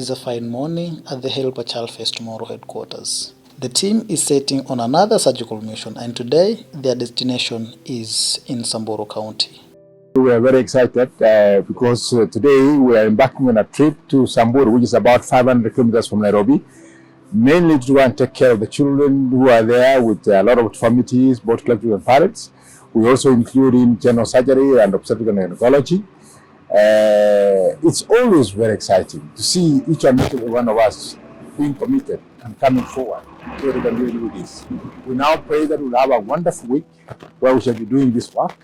is a fine morning at the Help a Child Face Tomorrow headquarters. The team is setting on another surgical mission, and today their destination is in Samburu County. We are very excited because today we are embarking on a trip to Samburu, which is about 500 kilometers from Nairobi, mainly to go and take care of the children who are there with a lot of deformities, both cleft and palates. We also include in general surgery and obstetrical and gynecology. It's always very exciting to see each and every one of us being committed and coming forward so we can really do this. We now pray that we'll have a wonderful week where we shall be doing this work,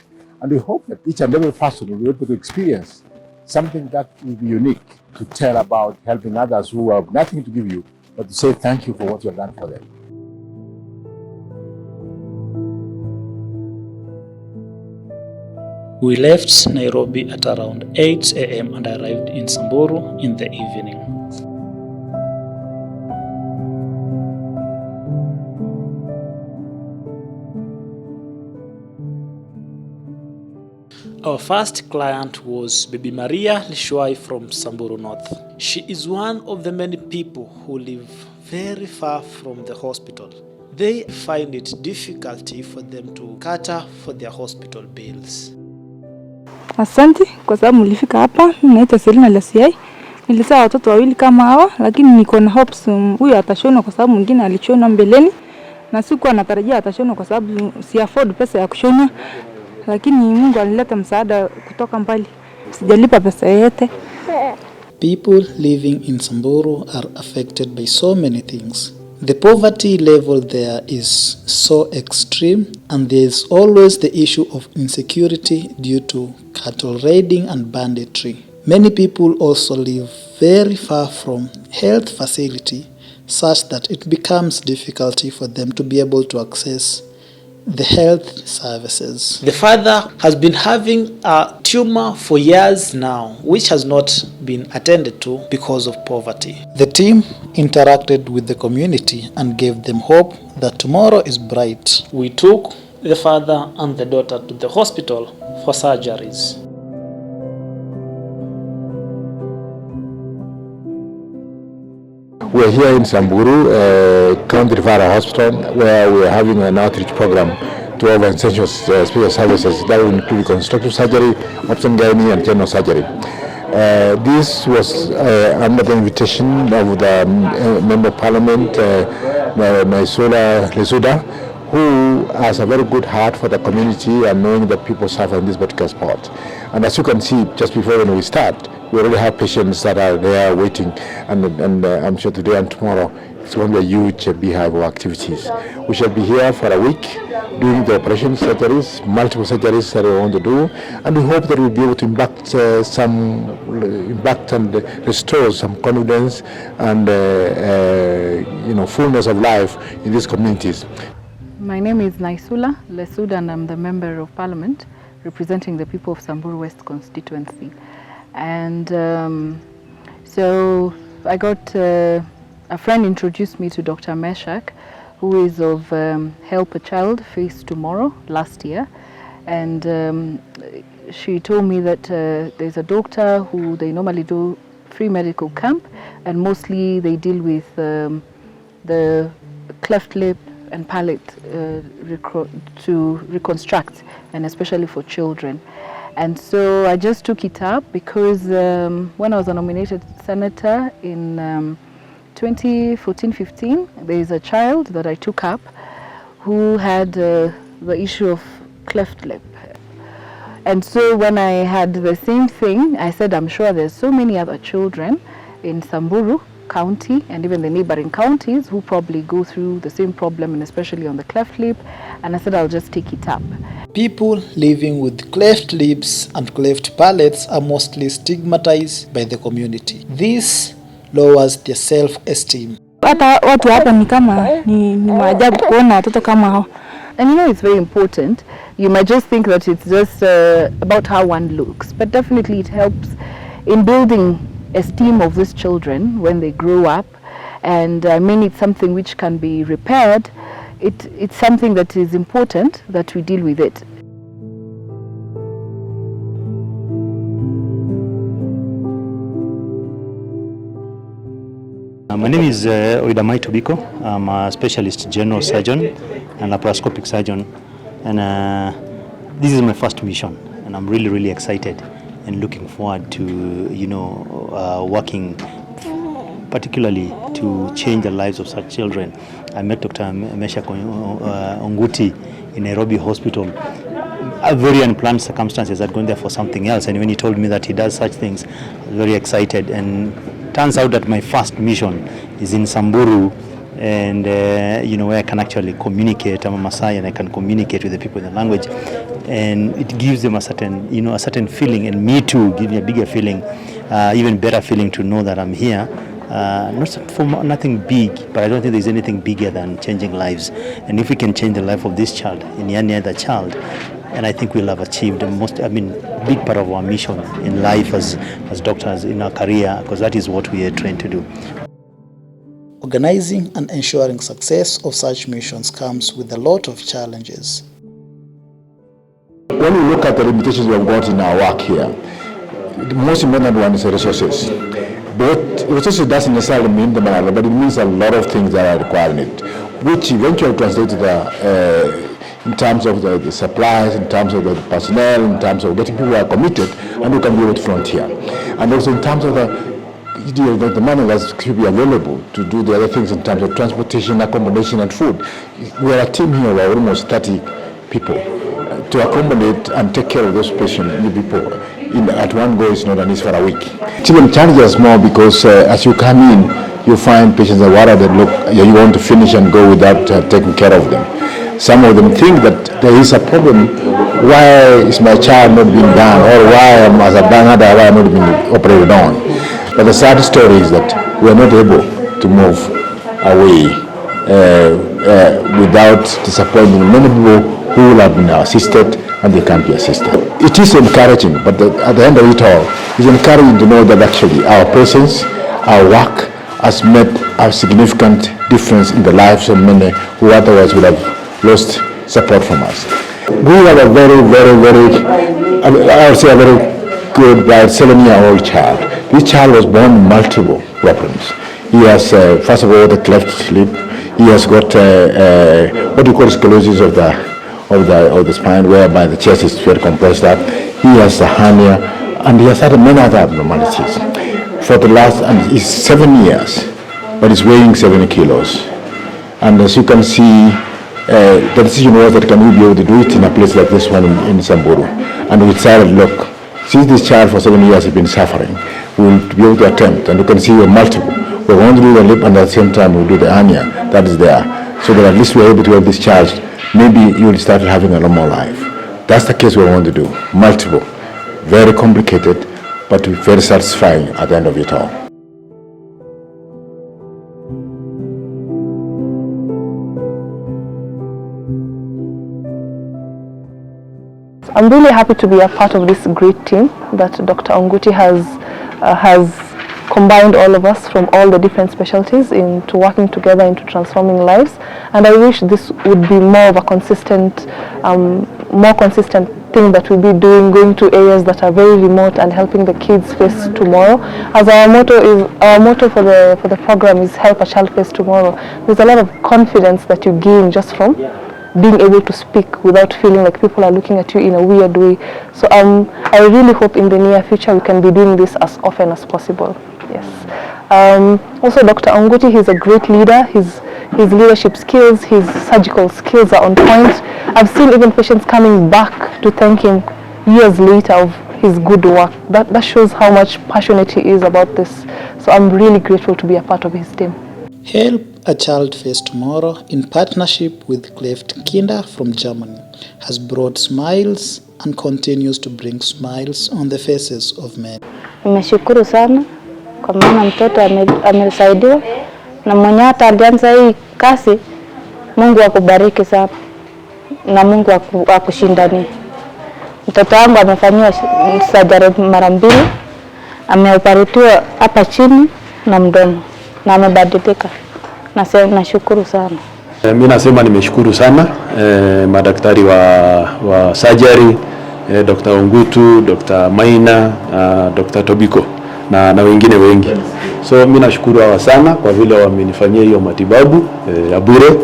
and we hope that each and every person will be able to experience something that will be unique to tell about helping others who have nothing to give you, but to say thank you for what you have done for them. We left Nairobi at around 8 a.m. and arrived in Samburu in the evening. Our first client was Baby Maria Lishwai from Samburu North. She is one of the many people who live very far from the hospital. They find it difficult for them to cater for their hospital bills. Asante kwa sababu nilifika hapa. Naitwa Selina Lasiai. Nilizaa watoto wawili kama hawa, lakini niko na hopes huyu atashona kwa sababu mwingine alichona mbeleni, na sikuwa natarajia atashona kwa sababu si afford pesa ya kushona, lakini Mungu alileta msaada kutoka mbali. Sijalipa pesa yote. People living in Samburu are affected by so many things. The poverty level there is so extreme, and there is always the issue of insecurity due to cattle raiding and banditry. Many people also live very far from health facility, such that it becomes difficult for them to be able to access the health services. The father has been having a tumor for years now, which has not been attended to because of poverty. The team interacted with the community and gave them hope that tomorrow is bright. We took the father and the daughter to the hospital for surgeries. We're here in Samburu, County Referral Hospital, where we're having an outreach program to offer essential special services that will include reconstructive surgery, obstetric gynae, and general surgery. This was under the invitation of the Member of Parliament, Naisula Lesuda, who has a very good heart for the community and knowing that people suffer in this particular spot. And as you can see, just before when we start, we already have patients that are there waiting, and I'm sure today and tomorrow it's going to be a huge beehive of activities. We shall be here for a week doing the operation surgeries, multiple surgeries that we want to do, and we hope that we'll be able to impact and restore some confidence and fullness of life in these communities. My name is Naisula Lesuda, and I'm the Member of Parliament representing the people of Samburu West constituency. And so I got a friend introduced me to Dr. Meshach, who is of Help a Child Face Tomorrow last year, and she told me that there's a doctor who they normally do free medical camp, and mostly they deal with the cleft lip and palate to reconstruct, and especially for children. And so I just took it up because when I was a nominated senator in 2014-15, there is a child that I took up who had the issue of cleft lip. And so when I had the same thing, I said, I'm sure there's so many other children in Samburu County and even the neighboring counties who probably go through the same problem, and especially on the cleft lip. And I said, I'll just take it up. People living with cleft lips and cleft palates are mostly stigmatized by the community. This lowers their self-esteem. Hata watu hapa ni kama ni maajabu kuona watoto kama hao. And you know, it's very important. You might just think that it's just about how one looks, but definitely it helps in building esteem of these children when they grow up. And I mean, it's something which can be repaired. It's something that is important that we deal with it. My name is Oidamai Tobiko. I'm a specialist general surgeon and laparoscopic surgeon, and this is my first mission, and I'm really excited and looking forward to working particularly to change the lives of such children. I met Dr. Meshach Onguti in Nairobi hospital. A very unplanned circumstances. I'd gone there for something else, and when he told me that he does such things, I was very excited. And turns out that my first mission is in Samburu, and where I can actually communicate. I'm a Maasai, and I can communicate with the people in the language, and it gives them a certain feeling, and me too, give me a bigger feeling, even better feeling to know that I'm here. Not for nothing big, but I don't think there's anything bigger than changing lives. And if we can change the life of this child in any other child, and I think we'll have achieved big part of our mission in life as doctors in our career, because that is what we are trained to do. Organizing and ensuring success of such missions comes with a lot of challenges. When we look at the limitations we have got in our work here, the most important one is the resources. But resources doesn't necessarily mean the money, but it means a lot of things that are required in it, which eventually translates to in terms of the supplies, in terms of the personnel, in terms of getting people who are committed and who can be able to frontier. And also in terms of the money that's to be available to do the other things in terms of transportation, accommodation and food. We are a team here of almost 30 people to accommodate and take care of those patients, people. At one go is not an for a week. It even challenges us more because as you come in, you find patients that worry that look, you want to finish and go without taking care of them. Some of them think that there is a problem. Why is my child not being done, or why as a banner why I'm not being operated on? But the sad story is that we are not able to move away without disappointing many people who will have been assisted and they can't be assisted. It is encouraging, but at the end of it all, it's encouraging to know that actually our presence, our work has made a significant difference in the lives of many who otherwise would have lost support from us. We have a very good, bright 7-year-old child. This child was born with multiple problems. He has, first of all, the cleft lip. He has got what you call scoliosis of the spine, whereby the chest is very compressed up. He has a hernia, and he has had many other abnormalities. For the last, and he's 7 years, but he's weighing 70 kilos. And as you can see, the decision was that can we be able to do it in a place like this one in Samburu. And we decided, look, since this child for 7 years has been suffering, we will be able to attempt, and you can see we're multiple. We're going to do the lip, and at the same time we'll do the hernia that is there, so that at least we're able to help this child. Maybe you will start having a normal life. That's the case we want to do. Multiple, very complicated, but very satisfying at the end of it all. I'm really happy to be a part of this great team that Dr. Onguti has combined all of us from all the different specialties into working together into transforming lives. And I wish this would be more of a consistent thing that we'll be doing, going to areas that are very remote and helping the kids face tomorrow. As our motto for the program is help a child face tomorrow. There's a lot of confidence that you gain just from being able to speak without feeling like people are looking at you in a weird way. So I really hope in the near future we can be doing this as often as possible. Yes. Also, Dr. Onguti, he's a great leader. His leadership skills, his surgical skills are on point. I've seen even patients coming back to thank him years later of his good work. That shows how much passionate he is about this. So I'm really grateful to be a part of his team. Help a Child Face Tomorrow, in partnership with Cleft Kinder from Germany, has brought smiles and continues to bring smiles on the faces of men. Nimeshukuru sana kwa maana mtoto amesaidiwa na mwenye hata alianza hii kazi. Mungu akubariki sana na Mungu akushindanie. Mtoto wangu amefanyiwa surgery mara 2, ameoperatiwa hapa chini na mdomo na amebadilika. Nashukuru sana. Mimi nasema nimeshukuru sana madaktari wa surgery, Dr. Ongutu, Dr. Maina, Dr. Tobiko. na wengine wengi. So mimi nashukuru hawa sana kwa vile wamenifanyia hiyo matibabu ya bure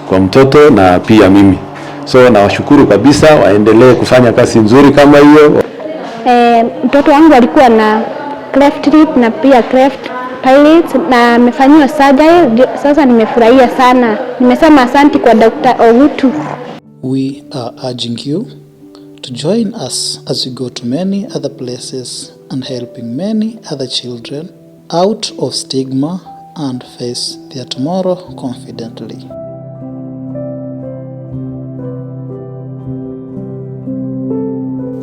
kwa mtoto na pia mimi. So nawashukuru kabisa, waendelee kufanya kazi nzuri kama hiyo. Mtoto wangu alikuwa na cleft lip na pia cleft palate na amefanyiwa surgery. Sasa nimefurahia sana. Nimesema asante kwa Dr. Ogutu. We are urging you to join us as we go to many other places and helping many other children out of stigma and face their tomorrow confidently.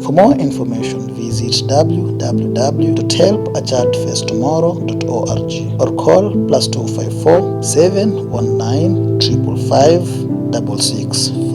For more information, visit www.helpachatfacetomorrow.org or call +254 719 555 6665.